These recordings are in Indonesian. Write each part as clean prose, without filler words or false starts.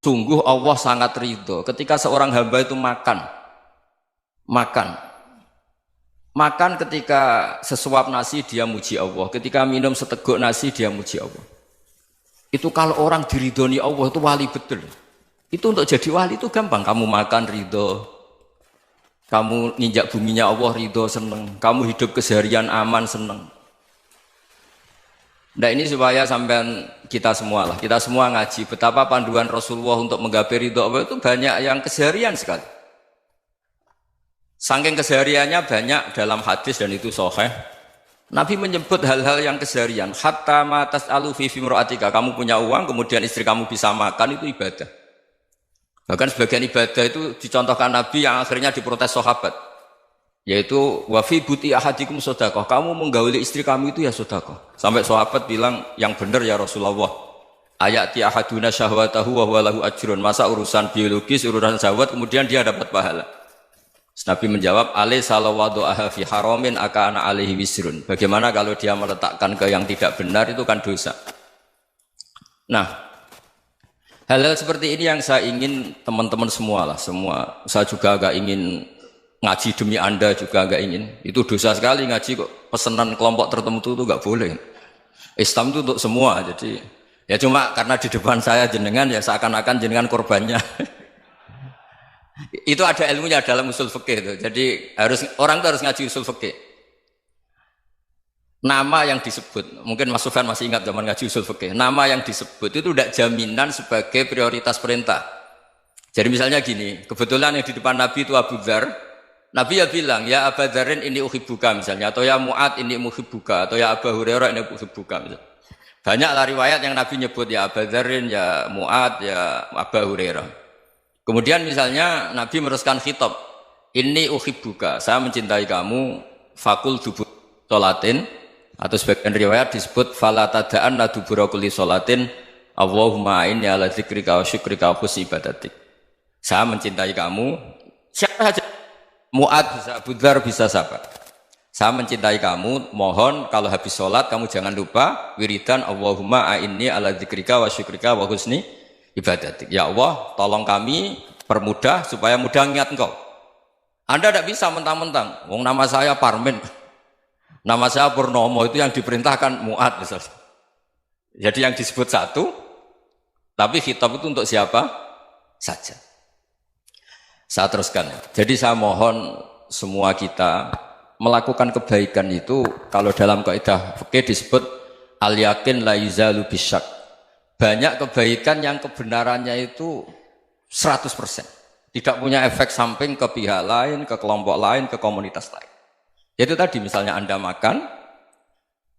Sungguh Allah sangat ridho ketika seorang hamba itu makan, makan ketika sesuap nasi dia muji Allah, ketika minum seteguk nasi dia muji Allah. Itu kalau orang diridhoni Allah itu wali betul. Itu untuk jadi wali itu gampang. Kamu makan ridho, kamu nginjak buminya Allah ridho seneng, kamu hidup keseharian aman seneng. Nah ini supaya sampean kita semua ngaji betapa panduan Rasulullah untuk menggapai ridho Allah itu banyak yang keseharian sekali. Saking kesehariannya banyak dalam hadis dan itu sahih. Nabi menyebut hal-hal yang keseharian. Hatta ma tas'alu fi fimra'atika. Kamu punya uang kemudian istri kamu bisa makan itu ibadah. Bahkan sebagian ibadah itu dicontohkan Nabi yang akhirnya diprotes sahabat. Yaitu wafi buti ahadikum sodakoh, kamu menggauli istri kamu itu ya sodakoh. Sampai sahabat bilang yang benar ya Rasulullah. Ayati ahaduna syahwatahu wa huwa lahu ajrun. Masa urusan biologis, urusan syahwat kemudian dia dapat pahala. Nabi menjawab, alaysa lawadu'aha fi haramin akana alaihi wisrun. Bagaimana kalau dia meletakkan ke yang tidak benar itu kan dosa. Nah, hal-hal seperti ini yang saya ingin teman-teman semua. Saya juga agak ingin ngaji demi Anda juga agak ingin. Itu dosa sekali ngaji kok pesanan kelompok tertentu itu enggak boleh. Islam itu untuk semua. Jadi ya cuma karena di depan saya jenengan ya seakan-akan jenengan korbannya. Itu ada ilmunya dalam usul fikih itu. Jadi orang itu harus ngaji usul fikih. Nama yang disebut, mungkin Mas Sufyan masih ingat zaman ngaji usul fikih. Nama yang disebut itu tidak jaminan sebagai prioritas perintah. Jadi misalnya gini, kebetulan yang di depan Nabi itu Abu Dzar. Nabi ya bilang, ya Abu Dzarin ini uhibbuka misalnya, atau ya Mu'ad ini uhibbuka, atau ya Abu Hurairah ini uhibbuka misalnya. Banyaklah riwayat yang Nabi nyebut ya Abu Dzarin, ya Mu'ad, ya Abu Hurairah. Kemudian misalnya Nabi meneruskan khitab, ini uhibbuka, saya mencintai kamu, fakul dubur sholatin, atau sebagian riwayat disebut fala tada'an la dubura kulli sholatin, Allahumma inni ala dzikrika wa syukrika wa husni ibadatik. Saya mencintai kamu, siapa saja. Mu'ad bisa, Abu Dzar bisa siapa? Saya mencintai kamu, mohon kalau habis sholat kamu jangan lupa wiridan Allahumma a'inni ala dzikrika wa syukrika wa husni ibadatik. Ya Allah, tolong kami permudah supaya mudah ingat engkau. Anda tidak bisa mentang-mentang, wong nama saya Parmin, nama saya Purnomo, itu yang diperintahkan Mu'ad misalnya. Jadi yang disebut satu, tapi khitab itu untuk siapa saja. Saya teruskan. Jadi saya mohon semua kita melakukan kebaikan itu kalau dalam kaidah fikih disebut al yakin la yuzalu bisyak. Banyak kebaikan yang kebenarannya itu 100%. Tidak punya efek samping ke pihak lain, ke kelompok lain, ke komunitas lain. Itu tadi misalnya Anda makan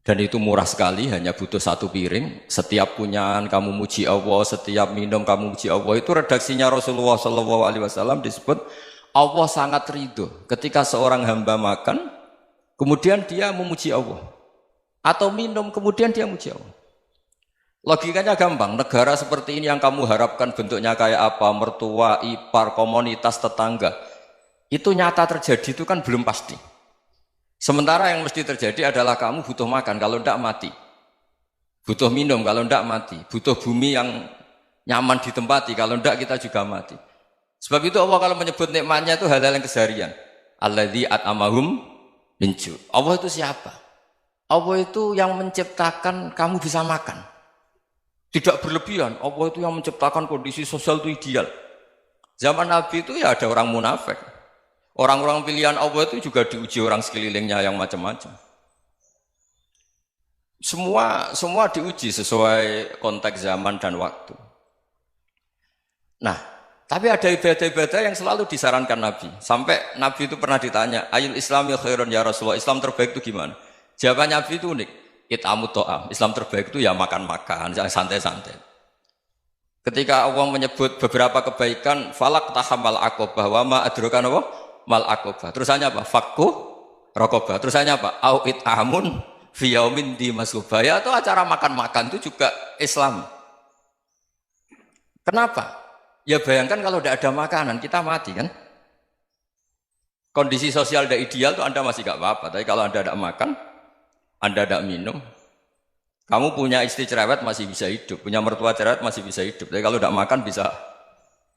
dan itu murah sekali, hanya butuh satu piring. Setiap punyaan kamu muji Allah, setiap minum kamu muji Allah. Itu redaksinya Rasulullah SAW disebut Allah sangat ridho ketika seorang hamba makan, kemudian dia memuji Allah. Atau minum, kemudian dia muji Allah. Logikanya gampang, negara seperti ini yang kamu harapkan bentuknya kayak apa, mertua, ipar, komunitas, tetangga. Itu nyata terjadi itu kan belum pasti. Sementara yang mesti terjadi adalah kamu butuh makan, kalau tidak mati. Butuh minum, kalau tidak mati. Butuh bumi yang nyaman ditempati, kalau tidak kita juga mati. Sebab itu Allah kalau menyebut nikmatnya itu hal-hal yang keseharian. Alladzi at'amahum min ju'. Allah itu siapa? Allah itu yang menciptakan kamu bisa makan. Tidak berlebihan. Allah itu yang menciptakan kondisi sosial itu ideal. Zaman Nabi itu ya ada orang munafik. Orang-orang pilihan Allah itu juga diuji orang sekelilingnya yang macam-macam. Semua diuji sesuai konteks zaman dan waktu. Nah, tapi ada ibadah-ibadah yang selalu disarankan Nabi. Sampai Nabi itu pernah ditanya, ayul islami khairun ya Rasulullah, Islam terbaik itu gimana? Jawaban Nabi itu unik. It'amut to'am. Islam terbaik itu ya makan-makan, santai-santai. Ketika Allah menyebut beberapa kebaikan, falak tahamal aqobah wa ma adrokan apa? Mal aqobah. Terusannya apa? Fakku raqobah. Terusannya apa? Au it'amun fi yaumin di masghubah. Ya, atau acara makan-makan itu juga Islam. Kenapa? Ya bayangkan kalau tidak ada makanan, kita mati kan? Kondisi sosial tidak ideal itu Anda masih gak apa-apa. Tapi kalau Anda tidak makan, Anda tidak minum, kamu punya istri cerewet masih bisa hidup, punya mertua cerewet masih bisa hidup. Tapi kalau tidak makan bisa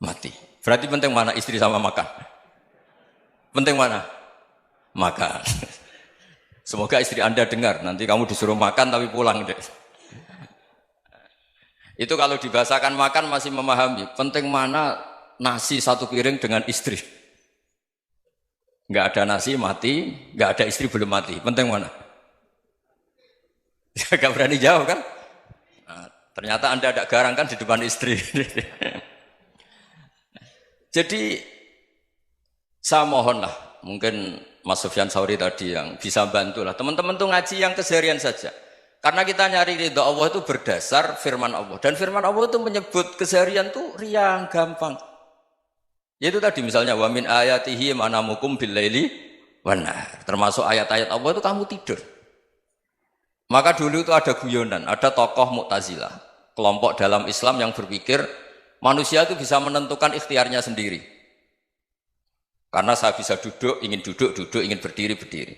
mati. Berarti penting mana istri sama makan? Penting mana? Makan. Semoga istri Anda dengar, nanti kamu disuruh makan tapi pulang deh. Itu kalau dibahasakan makan masih memahami. Penting mana nasi satu piring dengan istri. Nggak ada nasi mati, nggak ada istri belum mati. Penting mana? Gak berani jawab kan? Nah, ternyata Anda ada garang kan di depan istri. Jadi saya mohonlah, mungkin Mas Sufyan Sauri tadi yang bisa bantulah. Teman-teman tuh ngaji yang keseharian saja. Karena kita nyari ridha Allah itu berdasar firman Allah. Dan firman Allah itu menyebut keseharian tuh riang, gampang. Yaitu tadi misalnya wa min ayatihi manamukum bil-laili wan-nahar. Termasuk ayat-ayat Allah itu kamu tidur. Maka dulu itu ada guyonan, ada tokoh Mu'tazilah, kelompok dalam Islam yang berpikir manusia itu bisa menentukan ikhtiarnya sendiri. Karena saya bisa duduk, ingin berdiri, berdiri.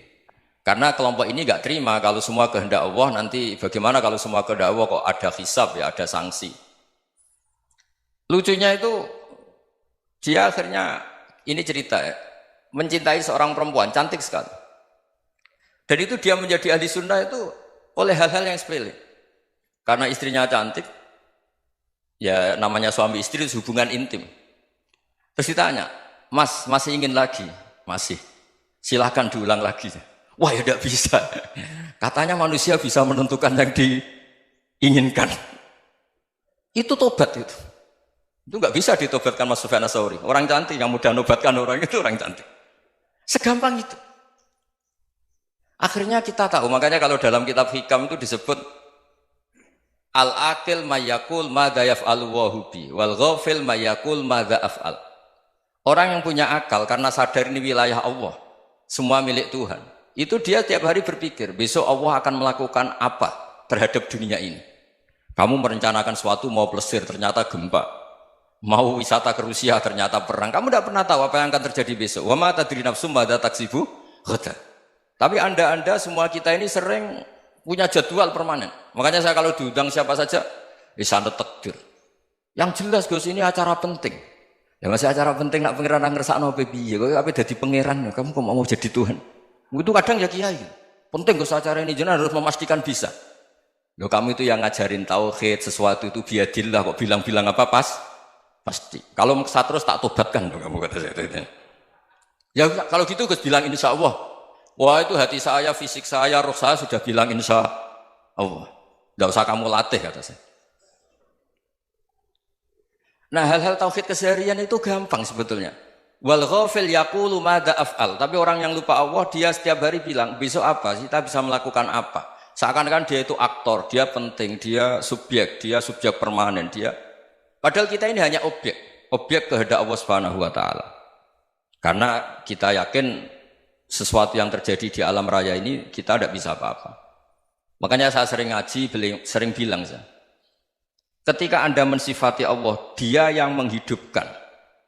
Karena kelompok ini nggak terima kalau semua kehendak Allah, nanti bagaimana kalau semua kehendak Allah kok ada hisab ya, ada sanksi. Lucunya itu dia akhirnya ini cerita ya, mencintai seorang perempuan cantik sekali. Dan itu dia menjadi ahli sunnah itu oleh hal-hal yang sepele. Karena istrinya cantik, ya namanya suami istri itu hubungan intim. Terus ditanya, Mas masih ingin lagi? Masih. Silahkan diulang lagi. Wah ya tidak bisa. Katanya manusia bisa menentukan yang diinginkan. Itu tobat itu. Itu nggak bisa ditobatkan Mas Sufyan Ats-Tsauri. Orang cantik yang mudah nobatkan orang itu orang cantik. Segampang itu. Akhirnya kita tahu, makanya kalau dalam kitab Hikam itu disebut al-aqil mayyakul madza yaf'alu wa hubi wal ghafil mayyakul madza af'al. Orang yang punya akal karena sadar ini wilayah Allah, semua milik Tuhan. Itu dia tiap hari berpikir, besok Allah akan melakukan apa terhadap dunia ini. Kamu merencanakan sesuatu mau plesir, ternyata gempa. Mau wisata ke Rusia, ternyata perang. Kamu tidak pernah tahu apa yang akan terjadi besok. Wa ma tadri nafsum madza taksibu ghadan. Tapi anda semua kita ini sering punya jadwal permanen. Makanya saya kalau diundang siapa saja, sana takdir. Yang jelas Gus ini acara penting. Ya masih acara penting nak pangeran ngersakno piye. Kok ape dadi pangeran, kamu kok mau jadi Tuhan. Itu kadang ya kiai. Penting Gus acara ini jenengan harus memastikan bisa. Loh kamu itu yang ngajarin tauhid, sesuatu itu biadillah kok bilang-bilang apa pasti. Kalau saya terus tak tobatkan loh kamu kata saya itu. Ya kalau gitu Gus bilang insya Allah. Wah itu hati saya, fisik saya, roh saya sudah bilang insya Allah. Tidak usah kamu latih kata saya. Nah hal-hal tauhid keseharian itu gampang sebetulnya. Wal ghafil yaqulu madza af'al. Tapi orang yang lupa Allah dia setiap hari bilang besok apa? Kita bisa melakukan apa? Seakan-akan dia itu aktor, dia penting, dia subjek permanen, dia. Padahal kita ini hanya objek kehendak Allah Subhanahu wa taala. Karena kita yakin sesuatu yang terjadi di alam raya ini kita tidak bisa apa-apa. Makanya saya sering ngaji, sering bilang saya, ketika Anda mensifati Allah, dia yang menghidupkan.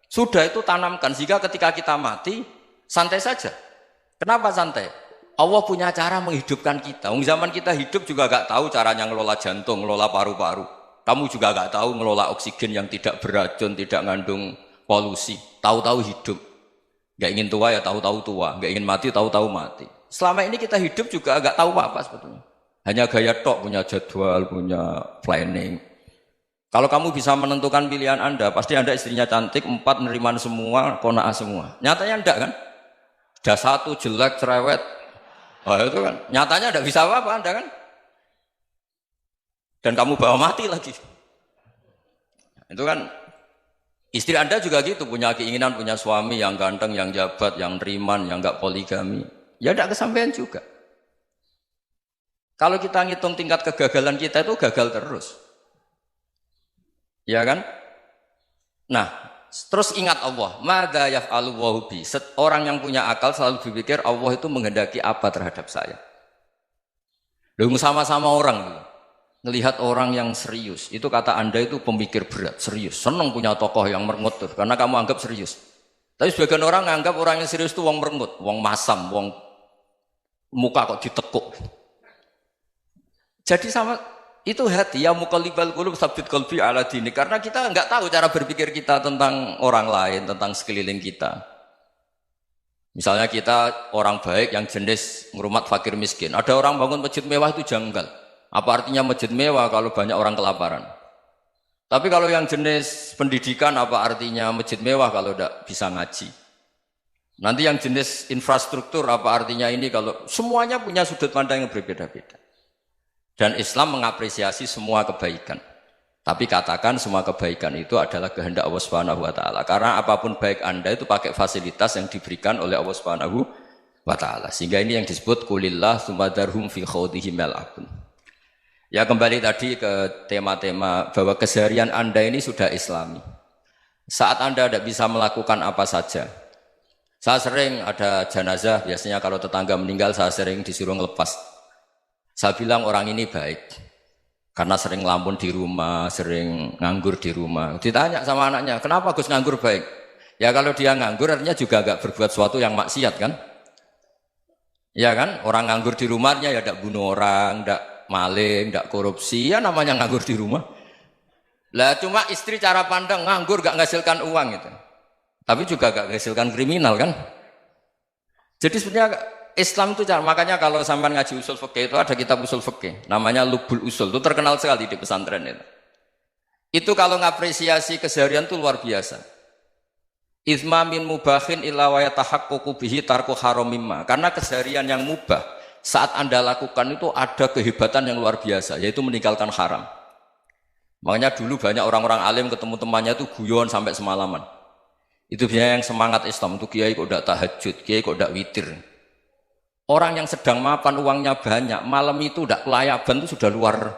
Sudah itu tanamkan, sehingga ketika kita mati, santai saja. Kenapa santai? Allah punya cara menghidupkan kita. Zaman kita hidup juga gak tahu caranya ngelola jantung, ngelola paru-paru. Kamu juga gak tahu ngelola oksigen yang tidak beracun, tidak mengandung polusi. Tahu-tahu hidup. Gak ingin tua ya tahu-tahu tua, gak ingin mati tahu-tahu mati. Selama ini kita hidup juga gak tahu apa sebetulnya. Hanya gaya tok, punya jadwal, punya planning. Kalau kamu bisa menentukan pilihan Anda, pasti Anda istrinya cantik, 4 neriman semua, qanaah semua. Nyatanya enggak kan? Ada 1 jelek, cerewet. Oh itu kan, nyatanya enggak bisa apa-apa Anda kan? Dan kamu bawa mati lagi. Itu kan, istri Anda juga gitu, punya keinginan, punya suami yang ganteng, yang jabat, yang neriman, yang enggak poligami. Ya enggak kesampaian juga. Kalau kita ngitung tingkat kegagalan kita itu gagal terus. Ya kan? Nah, terus ingat Allah, madza yaf'alu wa bi. Orang yang punya akal selalu berpikir Allah itu menghendaki apa terhadap saya. Lalu sama-sama orang ngelihat orang yang serius, itu kata Anda itu pemikir berat, serius, senang punya tokoh yang merengut tuh, karena kamu anggap serius. Tapi sebagian orang anggap orang yang serius itu wong merengut, wong masam, wong muka kok ditekuk. Jadi sama itu hati ya muqallibal qulub tsabbit qalbi ala dini, karena kita nggak tahu cara berpikir kita tentang orang lain, tentang sekeliling kita. Misalnya kita orang baik yang jenis ngurmat fakir miskin, ada orang bangun masjid mewah itu janggal. Apa artinya masjid mewah kalau banyak orang kelaparan? Tapi kalau yang jenis pendidikan, apa artinya masjid mewah kalau tidak bisa ngaji? Nanti yang jenis infrastruktur, apa artinya ini kalau semuanya punya sudut pandang yang berbeda-beda. Dan Islam mengapresiasi semua kebaikan. Tapi katakan semua kebaikan itu adalah kehendak Allah Subhanahu wa taala. Karena apapun baik Anda itu pakai fasilitas yang diberikan oleh Allah Subhanahu wa taala. Sehingga ini yang disebut qulillah tsumadarhum fi khawdihim yal'abun. Ya kembali tadi ke tema-tema bahwa keseharian Anda ini sudah Islami. Saat Anda tidak bisa melakukan apa saja. Saya sering ada jenazah, biasanya kalau tetangga meninggal saya sering disuruh ngelepas. Saya bilang orang ini baik, karena sering ngelamun di rumah, sering nganggur di rumah. Ditanya sama anaknya, kenapa Gus nganggur baik? Ya kalau dia nganggur artinya juga agak berbuat sesuatu yang maksiat kan? Ya kan, orang nganggur di rumahnya ya tidak bunuh orang, tidak maling, tidak korupsi, ya namanya nganggur di rumah. Lah cuma istri cara pandang nganggur gak menghasilkan uang itu. Tapi juga gak menghasilkan kriminal kan? Jadi sebenarnya Islam itu cara, makanya kalau sampai ngaji usul fikih itu ada kitab usul fikih, namanya Lubul Usul, itu terkenal sekali di pesantren itu. Itu kalau ngapresiasi keseharian itu luar biasa. Itsma min mubahin illa wa yatahaqqaqu bihi tarku haramimma. Karena keseharian yang mubah saat Anda lakukan itu ada kehebatan yang luar biasa, yaitu meninggalkan haram. Makanya dulu banyak orang-orang alim ketemu temannya itu guyon sampai semalaman. Itu biasanya yang semangat Islam itu kiai kok tidak tahajud, kiai kok tidak witir. Orang yang sedang mapan uangnya banyak, malam itu tidak kelayaban itu sudah luar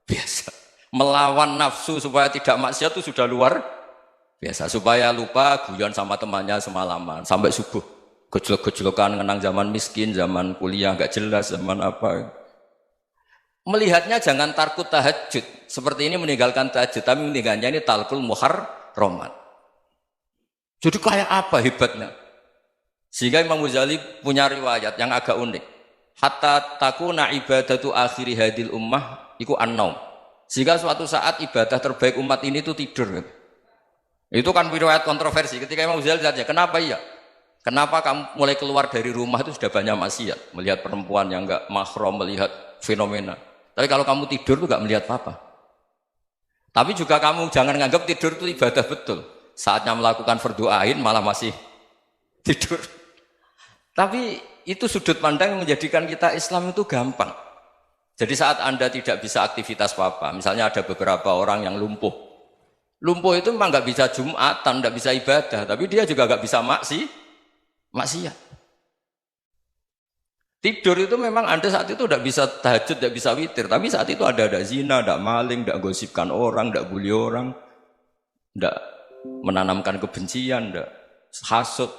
biasa. Melawan nafsu supaya tidak maksiat itu sudah luar biasa. Supaya lupa guyon sama temannya semalaman sampai subuh. Gejolak-gejolokan ngenang zaman miskin, zaman kuliah nggak jelas, zaman apa. Melihatnya jangan tarkut tahajud. Seperti ini meninggalkan tahajud, tapi meninggalkannya ini talkul muharramat. Jadi kayak apa hebatnya? Sehingga Imam Ghazali punya riwayat yang agak unik. Hatta takuna ibadatu akhiri hadil ummah iku an-naum. Sehingga suatu saat ibadah terbaik umat ini itu tidur. Itu kan riwayat kontroversi. Ketika Imam Ghazali tanya, kenapa iya? Kenapa kamu mulai keluar dari rumah itu sudah banyak maksiat? Melihat perempuan yang enggak mahram, melihat fenomena. Tapi kalau kamu tidur itu enggak melihat apa-apa. Tapi juga kamu jangan nganggap tidur itu ibadah betul. Saatnya melakukan fardu ain malah masih tidur. Tapi itu sudut pandang yang menjadikan kita Islam itu gampang. Jadi saat Anda tidak bisa aktivitas apa-apa, misalnya ada beberapa orang yang lumpuh. Lumpuh itu memang nggak bisa Jumatan, nggak bisa ibadah, tapi dia juga nggak bisa maksiat. Tidur itu memang Anda saat itu tidak bisa tahajud, tidak bisa witir, tapi saat itu ada zina, ada maling, tidak gosipkan orang, tidak bully orang, tidak menanamkan kebencian, tidak hasud.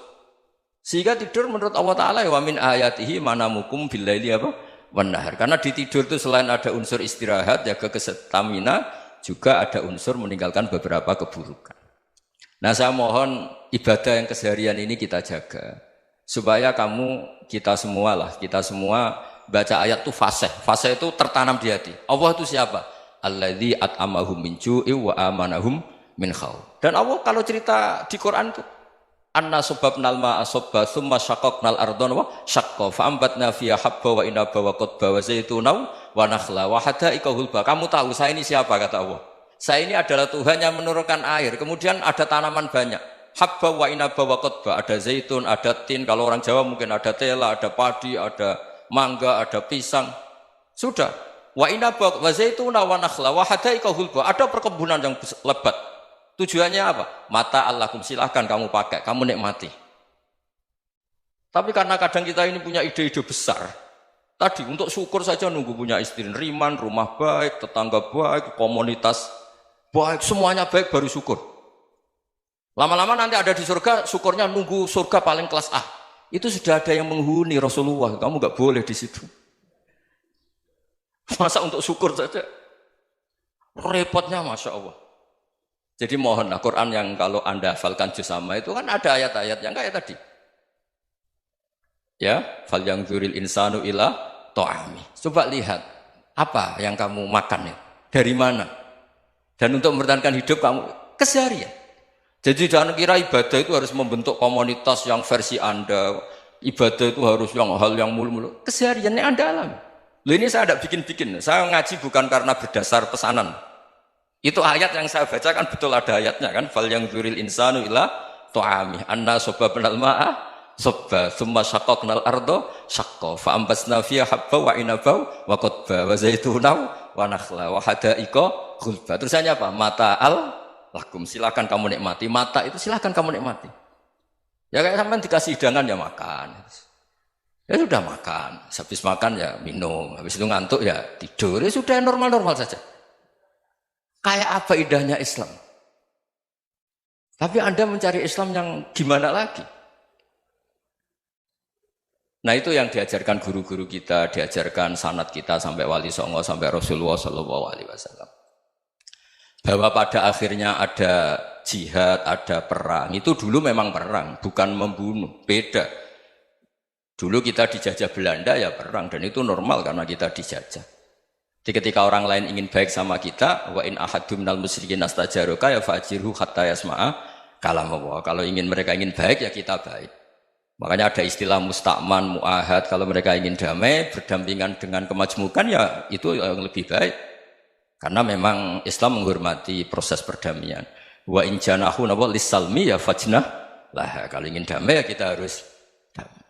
Sehingga tidur menurut Allah Ta'ala ya wa min ayatihi manamukum billaili apa? Wan-nahar. Karena di tidur itu selain ada unsur istirahat, jaga kestamina, juga ada unsur meninggalkan beberapa keburukan. Nah saya mohon ibadah yang keseharian ini kita jaga. Supaya kita semua baca ayat itu fasih. Fasih itu tertanam di hati. Allah itu siapa? Alladzi at'amahum min ju'i wa amanahum min khawf. Dan Allah kalau cerita di Quran itu anna subabnal ma'a subba thumma syaqaqnal ardhan wa syaqqa fa ambatna fiha habba wa inaba wa qadba wa zaituna wa nakhla wa hadaika hulba. Kamu tahu saya ini siapa kata Allah? Saya ini adalah Tuhan yang menurunkan air, kemudian ada tanaman banyak. Habba wa inaba wa qadba, ada zaitun, ada tin, kalau orang Jawa mungkin ada tela, ada padi, ada mangga, ada pisang. Sudah. Wa inaba wa zaituna wa nakhla wa hadaika hulba. Ada perkebunan yang lebat. Tujuannya apa? Mata Allahkum, silahkan kamu pakai, kamu nikmati. Tapi karena kadang kita ini punya ide-ide besar, tadi untuk syukur saja nunggu punya istri riman, rumah baik, tetangga baik, komunitas baik, semuanya baik baru syukur. Lama-lama nanti ada di surga, syukurnya nunggu surga paling kelas A. Itu sudah ada yang menghuni Rasulullah, kamu nggak boleh di situ. Masa untuk syukur saja? Repotnya Masya Allah. Jadi mohonlah Quran yang kalau Anda hafalkan juz sama itu kan ada ayat-ayat yang kayak tadi. Ya, fal yang dzuril insanu ila ta'ami. Coba lihat Apa yang kamu makan ya? Dari mana? Dan untuk mempertahankan hidup kamu keseharian. Jadi jangan kira ibadah itu harus membentuk komunitas yang versi Anda. Ibadah itu harus yang hal yang mulu-mulu. Kesehariannya Anda alami. Loh ini saya tidak bikin-bikin. Saya ngaji bukan karena berdasar pesanan. Itu ayat yang saya baca kan betul ada ayatnya kan. Fal yang dzuril insanu ila tu'ami. Anna soba benal ma'ah soba. Thumma syaqaqnal ardo syaqqa. Fa'ambasna fiya habba wa inabau wa qodba. Wa zaitunaw wa nakhla wa hadaika ghulba. Terusannya apa? Mata'al lakum, silakan kamu nikmati. Mata itu silakan kamu nikmati. Ya kayak sampean dikasih hidangan ya makan. Ya sudah makan. Habis makan ya minum. Habis itu ngantuk ya tidur. Ya sudah normal-normal saja. Kayak apa indahnya Islam. Tapi Anda mencari Islam yang gimana lagi? Nah itu yang diajarkan guru-guru kita, diajarkan sanad kita sampai Wali Songo, sampai Rasulullah SAW. Bahwa pada akhirnya ada jihad, ada perang. Itu dulu memang perang, bukan membunuh. Beda. Dulu kita dijajah Belanda ya perang, dan itu normal karena kita dijajah. Jadi ketika orang lain ingin baik sama kita, wa in ahadum minal musyrikin astajaruka ya fajirhu hatta yasma'a kalam Allah. Kalau mereka ingin baik ya kita baik. Makanya ada istilah musta'man, mu'ahad. Kalau mereka ingin damai, berdampingan dengan kemajmukan ya itu yang lebih baik. Karena memang Islam menghormati proses perdamaian. Wa in janahu lis-salmi ya fajnah lah. Kalau ingin damai ya kita harus damai.